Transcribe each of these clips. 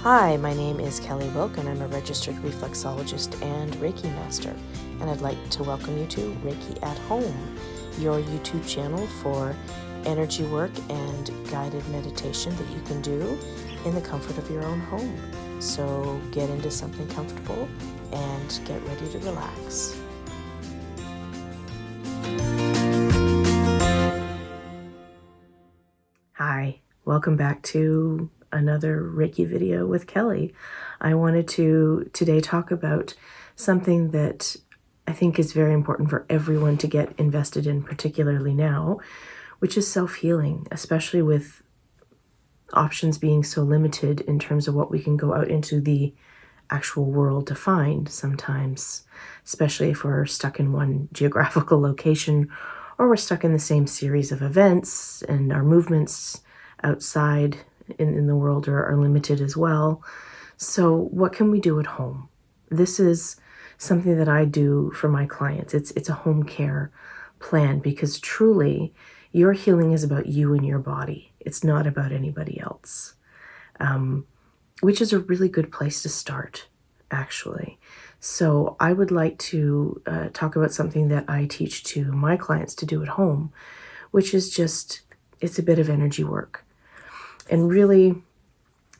Hi, my name is Kelly Wilk and I'm a registered reflexologist and Reiki master, and I'd like to welcome you to Reiki at Home, your YouTube channel for energy work and guided meditation that you can do in the comfort of your own home. So get into something comfortable and get ready to relax. Hi, welcome back to another Reiki video with Kelly. I wanted to today talk about something that I think is very important for everyone to get invested in, particularly now, which is self-healing, especially with options being so limited in terms of what we can go out into the actual world to find sometimes, especially if we're stuck in one geographical location or we're stuck in the same series of events and our movements outside in the world are limited as well. So what can we do at home? This is something that I do for my clients. It's a home care plan because truly your healing is about you and your body. It's not about anybody else, which is a really good place to start, actually. So I would like to talk about something that I teach to my clients to do at home, which is it's a bit of energy work. And really,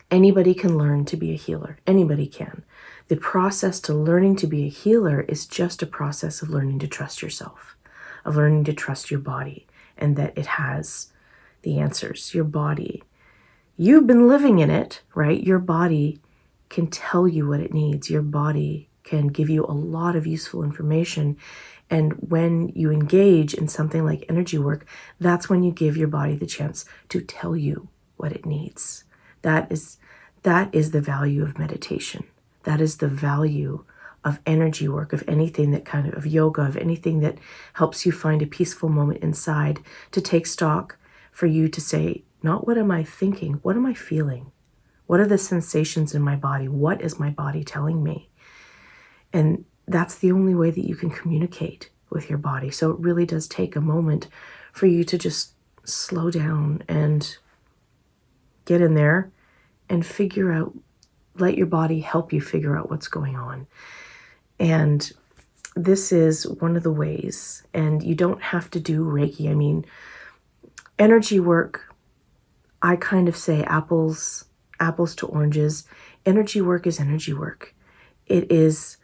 anybody can learn to be a healer. Anybody can. The process to learning to be a healer is just a process of learning to trust yourself, of learning to trust your body, and that it has the answers. Your body, you've been living in it, right? Your body can tell you what it needs. Your body can give you a lot of useful information. And when you engage in something like energy work, that's when you give your body the chance to tell you what it needs. That is the value of meditation. That is the value of energy work, of anything that of yoga, of anything that helps you find a peaceful moment inside, to take stock, for you to say, not what am I thinking, what am I feeling? What are the sensations in my body? What is my body telling me? And that's the only way that you can communicate with your body. So it really does take a moment for you to just slow down and get in there and figure out, let your body help you figure out what's going on. And this is one of the ways, and you don't have to do Reiki. I mean, energy work, I kind of say apples to oranges. Energy work is energy work. It is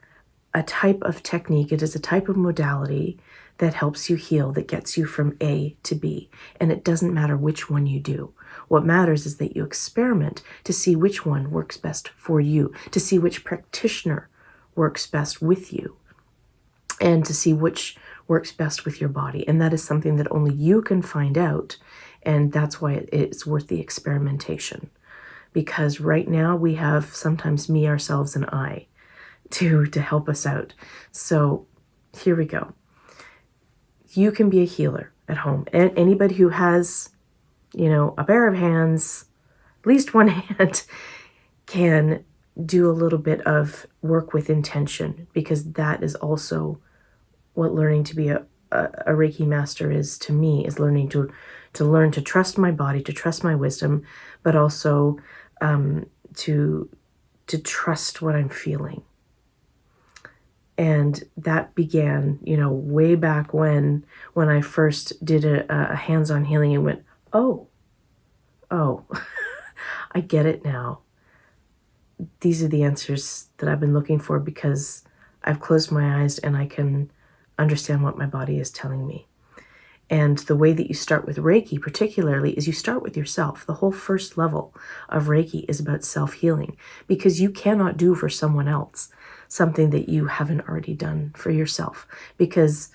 a type of technique. It is a type of modality that helps you heal, that gets you from A to B. And it doesn't matter which one you do. What matters is that you experiment to see which one works best for you, to see which practitioner works best with you, and to see which works best with your body. And that is something that only you can find out. And that's why it's worth the experimentation. Because right now we have sometimes me, ourselves, and I to help us out. So here we go. You can be a healer at home. And anybody who has, a pair of hands, at least one hand, can do a little bit of work with intention, because that is also what learning to be a Reiki master is to me, is learning to learn to trust my body, to trust my wisdom, but also to trust what I'm feeling. And that began, way back when I first did a hands-on healing and went, oh, I get it now. These are the answers that I've been looking for, because I've closed my eyes and I can understand what my body is telling me. And the way that you start with Reiki particularly is you start with yourself. The whole first level of Reiki is about self-healing, because you cannot do for someone else something that you haven't already done for yourself, because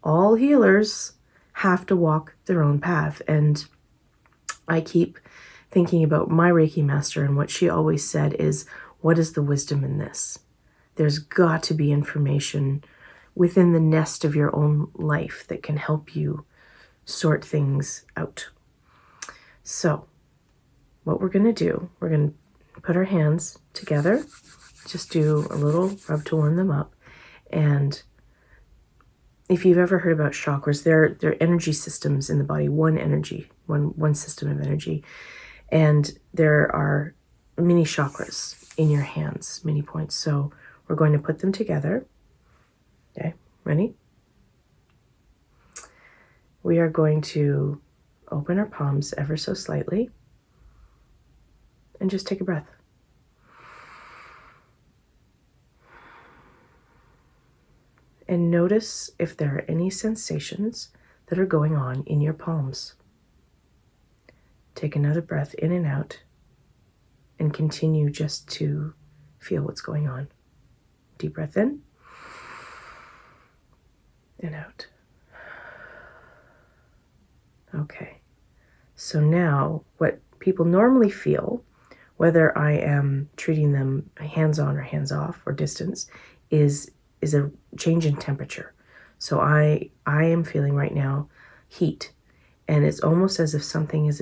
all healers have to walk their own path. And I keep thinking about my Reiki master, and what she always said is, what is the wisdom in this? There's got to be information within the nest of your own life that can help you sort things out. So what we're going to do, we're going to put our hands together, just do a little rub to warm them up. And if you've ever heard about chakras, they're energy systems in the body, one system of energy. And there are mini chakras in your hands, mini points. So we're going to put them together. Okay, ready? We are going to open our palms ever so slightly and just take a breath. And notice if there are any sensations that are going on in your palms. Take another breath in and out and continue just to feel what's going on. Deep breath in and out. Okay, so now what people normally feel, whether I am treating them hands-on or hands-off or distance, is a change in temperature. So I am feeling right now heat, and it's almost as if something is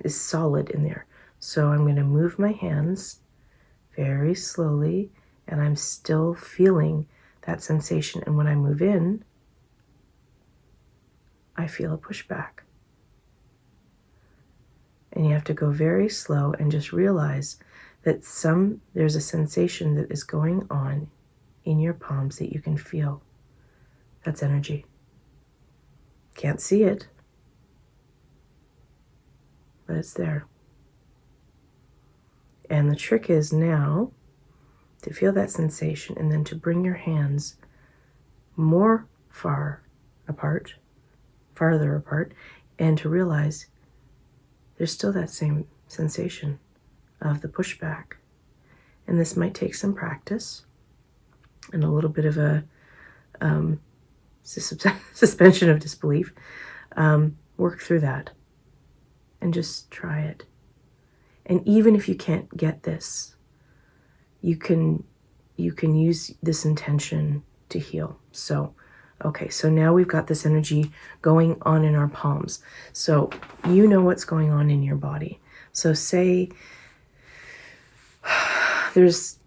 solid in there. So I'm going to move my hands very slowly, and I'm still feeling that sensation. And when I move in, I feel a pushback. And you have to go very slow and just realize that there's a sensation that is going on in your palms that you can feel. That's energy. Can't see it, but it's there. And the trick is now to feel that sensation and then to bring your hands farther apart, and to realize there's still that same sensation of the pushback. And this might take some practice and a little bit of a suspension of disbelief. Work through that and just try it. And even if you can't get this, you can use this intention to heal. So, okay, so now we've got this energy going on in our palms. So you know what's going on in your body. So say there's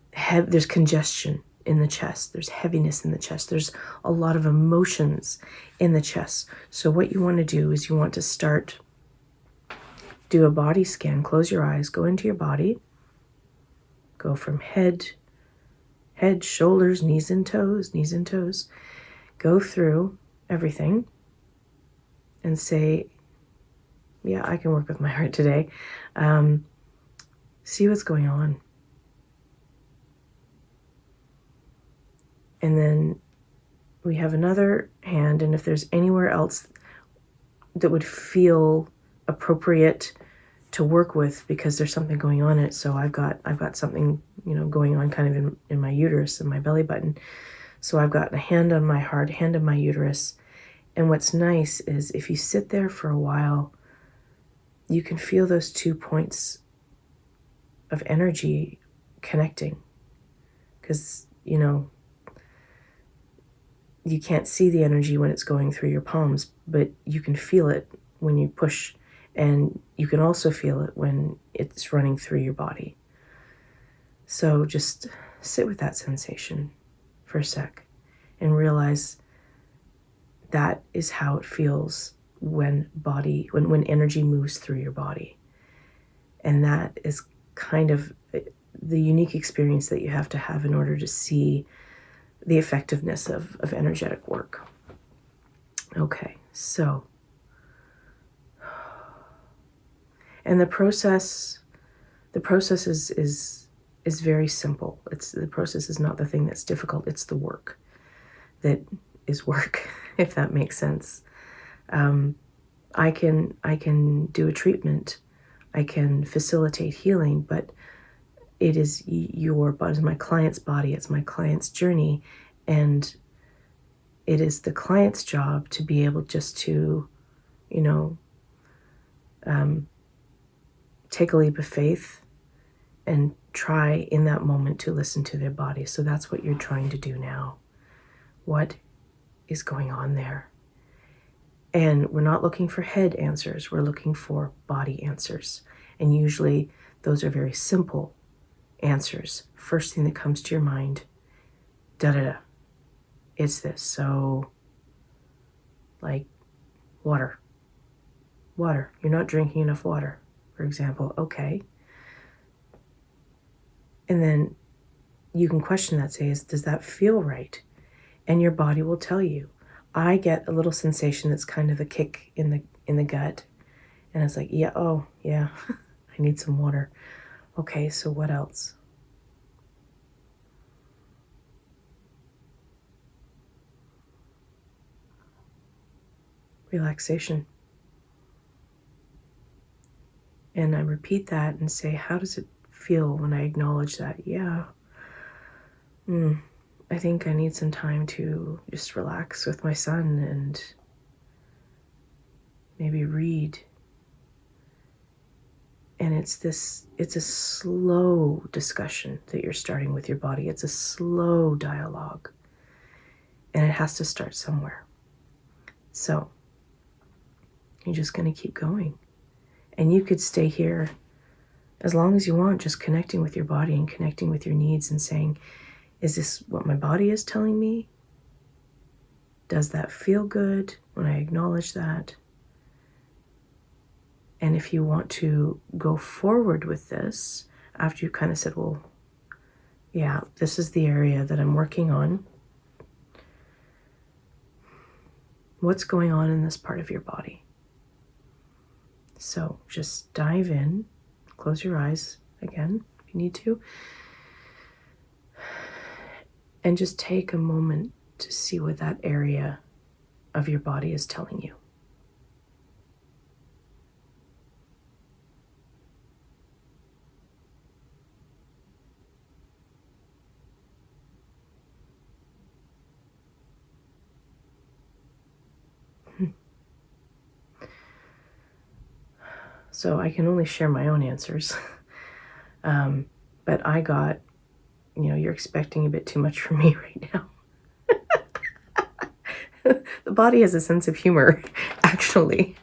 congestion in the chest, there's heaviness in the chest, there's a lot of emotions in the chest. So what you want to do is you want to do a body scan, close your eyes, go into your body, go from head, shoulders, knees and toes, go through everything and say, yeah, I can work with my heart today. See what's going on. And then we have another hand, and if there's anywhere else that would feel appropriate to work with, because there's something going on in it. So I've got something, going on kind of in my uterus and my belly button. So I've got a hand on my heart, hand on my uterus. And what's nice is if you sit there for a while, you can feel those 2 points of energy connecting. Because, you can't see the energy when it's going through your palms, but you can feel it when you push, and you can also feel it when it's running through your body. So just sit with that sensation for a sec and realize that is how it feels when energy moves through your body. And that is kind of the unique experience that you have to have in order to see the effectiveness of energetic work. Okay, so, and the process is very simple. The process is not the thing that's difficult. It's the work that is work, if that makes sense. I can do a treatment. I can facilitate healing, but it is your body, it's my client's body, it's my client's journey, and it is the client's job to be able just to, take a leap of faith and try in that moment to listen to their body. So that's what you're trying to do now. What is going on there? And we're not looking for head answers, we're looking for body answers. And usually those are very simple answers. First thing that comes to your mind, it's this. So, like water. You're not drinking enough water, for example. Okay. And then you can question that, say, does that feel right? And your body will tell you. I get a little sensation that's kind of a kick in the gut. And it's like, yeah, oh, yeah, I need some water. Okay, so what else? Relaxation. And I repeat that and say, how does it feel when I acknowledge that? Yeah, I think I need some time to just relax with my son and maybe read. And it's a slow discussion that you're starting with your body. It's a slow dialogue. And it has to start somewhere. So you're just going to keep going. And you could stay here as long as you want, just connecting with your body and connecting with your needs and saying, is this what my body is telling me? Does that feel good when I acknowledge that? And if you want to go forward with this, after you kind of said, well, yeah, this is the area that I'm working on. What's going on in this part of your body? So just dive in, close your eyes again if you need to, and just take a moment to see what that area of your body is telling you. So I can only share my own answers. But I got, you're expecting a bit too much from me right now. The body has a sense of humor, actually.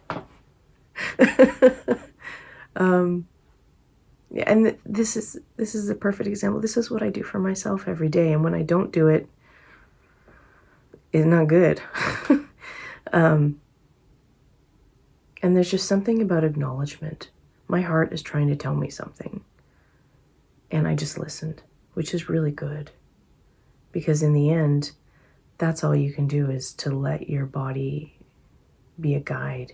And this is a perfect example. This is what I do for myself every day. And when I don't do it, it's not good. And there's just something about acknowledgement. My heart is trying to tell me something. And I just listened, which is really good. Because in the end, that's all you can do, is to let your body be a guide.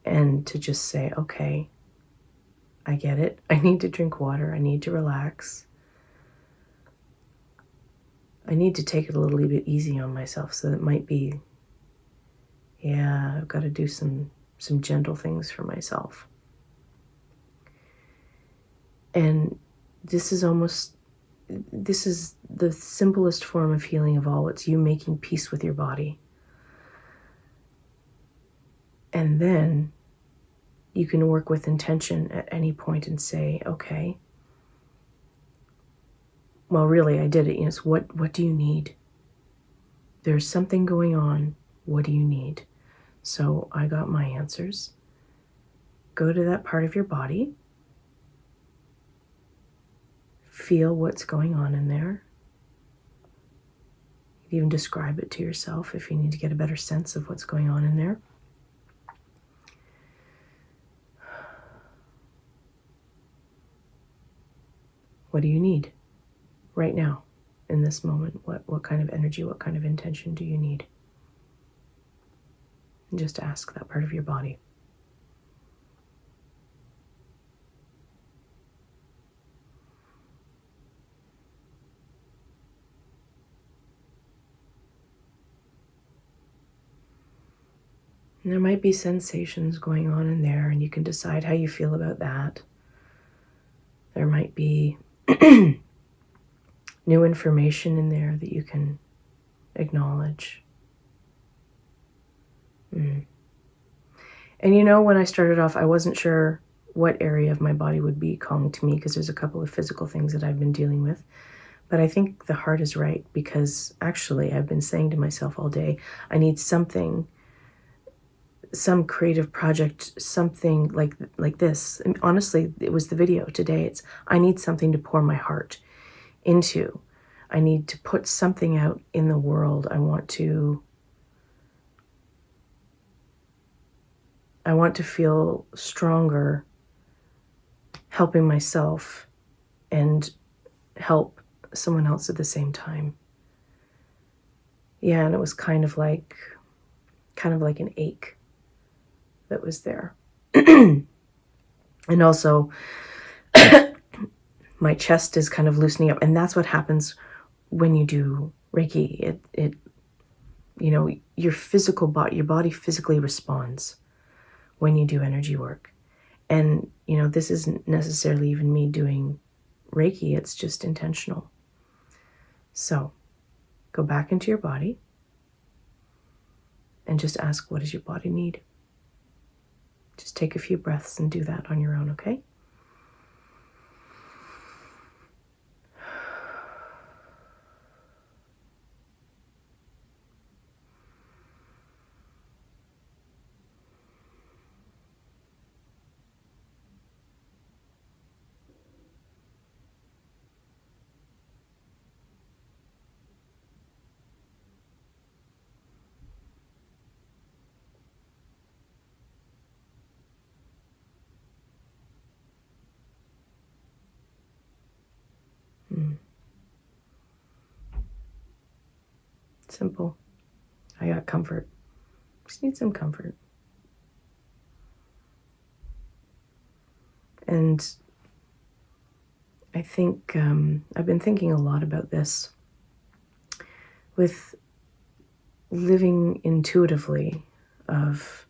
And to just say, okay, I get it. I need to drink water. I need to relax. I need to take it a little bit easy on myself. So it might be, yeah, I've got to do some gentle things for myself. And this is the simplest form of healing of all. It's you making peace with your body. And then you can work with intention at any point and say, okay, well, really, I did it. It's what do you need? There's something going on. What do you need? So I got my answers. Go to that part of your body. Feel what's going on in there. You can even describe it to yourself if you need to get a better sense of what's going on in there. What do you need right now in this moment? What kind of energy, what kind of intention do you need? And just ask that part of your body. And there might be sensations going on in there, and you can decide how you feel about that. There might be new information in there that you can acknowledge. And when I started off, I wasn't sure what area of my body would be calling to me, because there's a couple of physical things that I've been dealing with. But I think the heart is right, because actually I've been saying to myself all day, I need something, some creative project, something like this. And honestly, it was the video today. I need something to pour my heart into. I need to put something out in the world. I want to feel stronger helping myself and help someone else at the same time. Yeah, and it was kind of like an ache that was there. And also my chest is kind of loosening up, and that's what happens when you do Reiki. It your physical body, your body physically responds when you do energy work. And this isn't necessarily even me doing Reiki, it's just intentional. So go back into your body and just ask, what does your body need? Just take a few breaths and do that on your own, okay? Simple. I got comfort. Just need some comfort. And I think I've been thinking a lot about this with living intuitively, of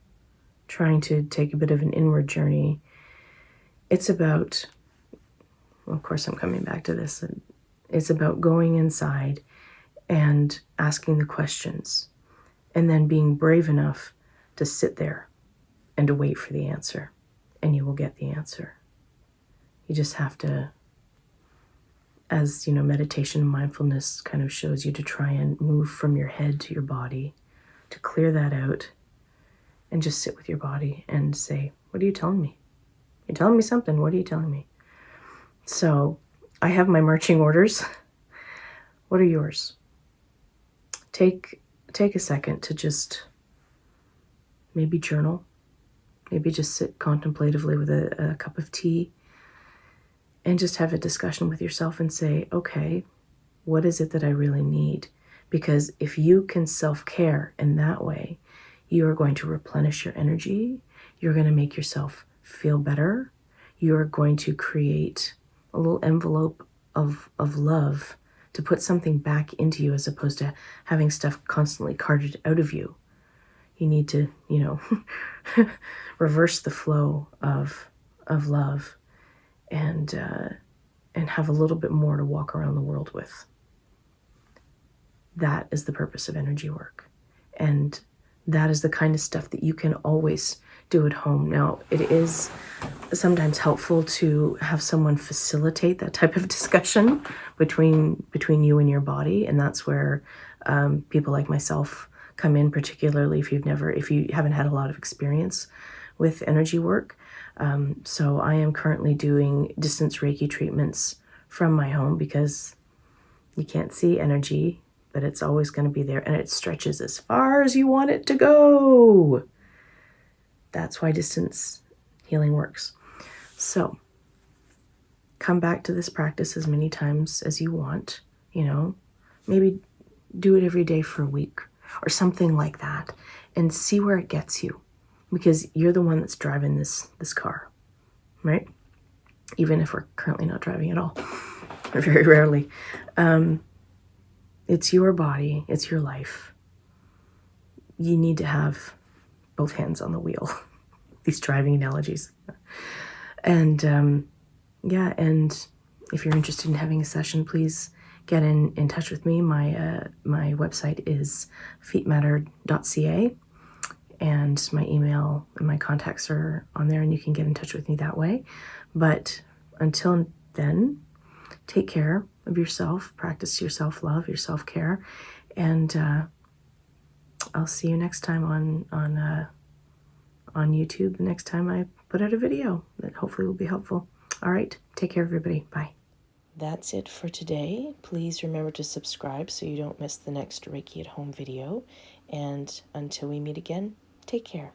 trying to take a bit of an inward journey. It's about, well, of course I'm coming back to this, it's about going inside and asking the questions, and then being brave enough to sit there and to wait for the answer, and you will get the answer. You just have to, as meditation and mindfulness kind of shows you, to try and move from your head to your body, to clear that out, and just sit with your body and say, what are you telling me? You're telling me something. What are you telling me? So I have my marching orders. What are yours? Take a second to just maybe journal, maybe just sit contemplatively with a cup of tea, and just have a discussion with yourself and say, okay, what is it that I really need? Because if you can self-care in that way, you are going to replenish your energy. You're going to make yourself feel better. You are going to create a little envelope of love to put something back into you, as opposed to having stuff constantly carted out of you. You need to, reverse the flow of love, and have a little bit more to walk around the world with. That is the purpose of energy work. And that is the kind of stuff that you can always do at home. Now, it is sometimes helpful to have someone facilitate that type of discussion between you and your body, and that's where people like myself come in, particularly if you haven't had a lot of experience with energy work. So I am currently doing distance Reiki treatments from my home, because you can't see energy, but it's always going to be there, and it stretches as far as you want it to go. That's why distance healing works. So come back to this practice as many times as you want. Maybe do it every day for a week or something like that, and see where it gets you, because you're the one that's driving this car, right? Even if we're currently not driving at all, or very rarely. It's your body, it's your life. You need to have both hands on the wheel. These driving analogies. And and if you're interested in having a session, please get in touch with me. My website is feetmatter.ca, and my email and my contacts are on there, and you can get in touch with me that way. But until then, take care of yourself, practice your self-love, your self-care, and I'll see you next time on YouTube, the next time I put out a video that hopefully will be helpful. All right, take care, everybody. Bye. That's it for today. Please remember to subscribe so you don't miss the next Reiki at Home video. And until we meet again, take care.